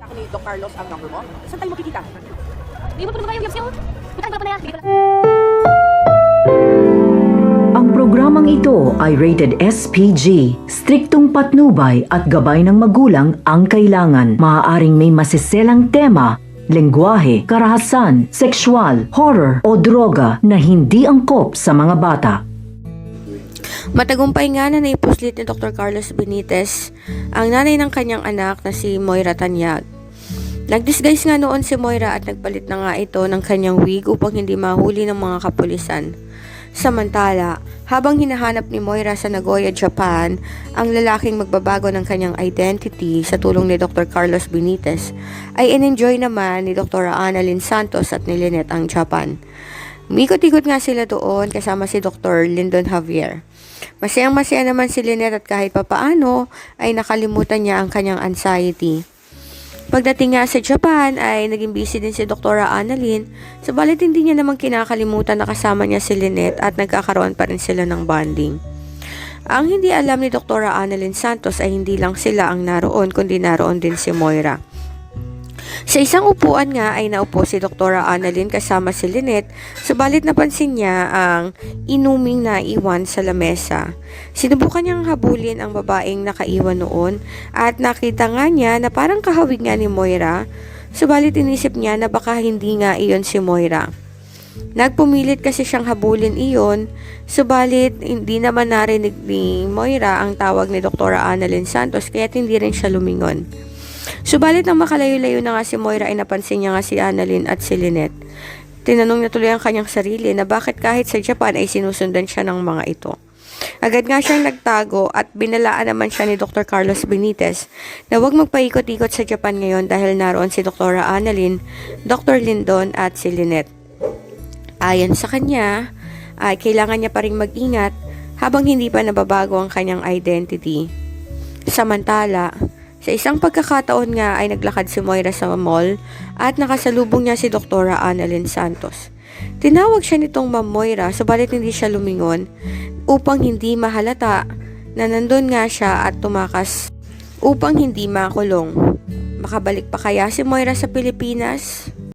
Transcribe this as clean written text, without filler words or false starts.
Ako ni Doc Carlos ang number mo. Saan tayo makikita? Di mo pa naman kayo yung yapsil. Butang ko na yan. Ang programang ito ay rated SPG. Striktong patnubay at gabay ng magulang ang kailangan. Maaaring may masiselang tema, lengguwahe, karahasan, sexual, horror o droga na hindi angkop sa mga bata. Matagumpay nga na naipuslit ni Dr. Carlos Benitez ang nanay ng kanyang anak na si Moira Tanyag. Nag-disguise nga noon si Moira at nagpalit na nga ito ng kanyang wig upang hindi mahuli ng mga kapulisan. Samantala, habang hinahanap ni Moira sa Nagoya, Japan, ang lalaking magbabago ng kanyang identity sa tulong ni Dr. Carlos Benitez, ay in-enjoy naman ni Dr. Annalyn Santos at ni Lynette ang Japan. Umikot-ikot nga sila doon kasama si Dr. Lyndon Javier. Masayang-masaya naman si Lynette at kahit papaano ay nakalimutan niya ang kanyang anxiety. Pagdating nga sa Japan ay naging busy din si Dr. Annalyn, subalit hindi niya naman kinakalimutan na kasama niya si Lynette at nagkakaroon pa rin sila ng bonding. Ang hindi alam ni Dr. Annalyn Santos ay hindi lang sila ang naroon kundi naroon din si Moira. Sa isang upuan nga ay naupo si Dr. Annalyn kasama si Lynette, subalit napansin niya ang inuming naiwan sa lamesa. Sinubukan niyang habulin ang babaeng nakaiwan noon at nakita nga niya na parang kahawig nga ni Moira, subalit inisip niya na baka hindi nga iyon si Moira. Nagpumilit kasi siyang habulin iyon, subalit hindi naman narinig ni Moira ang tawag ni Dr. Annalyn Santos kaya hindi rin siya lumingon. Subalit nang makalayo-layo na nga si Moira ay napansin niya nga si Annalyn at si Lynette. Tinanong niya tuloy ang kanyang sarili na bakit kahit sa Japan ay sinusundan siya ng mga ito. Agad nga siyang nagtago at binalaan naman siya ni Dr. Carlos Benitez na huwag magpaikot-ikot sa Japan ngayon dahil naroon si Dr. Annalyn, Dr. Lyndon at si Lynette. Ayon sa kanya, ay kailangan niya pa rin mag-ingat habang hindi pa nababago ang kanyang identity. Samantala, sa isang pagkakataon nga ay naglakad si Moira sa mall at nakasalubong niya si Dr. Annalyn Santos. Tinawag siya nitong Ma'am Moira subalit hindi siya lumingon upang hindi mahalata na nandun nga siya at tumakas upang hindi makulong. Makabalik pa kaya si Moira sa Pilipinas?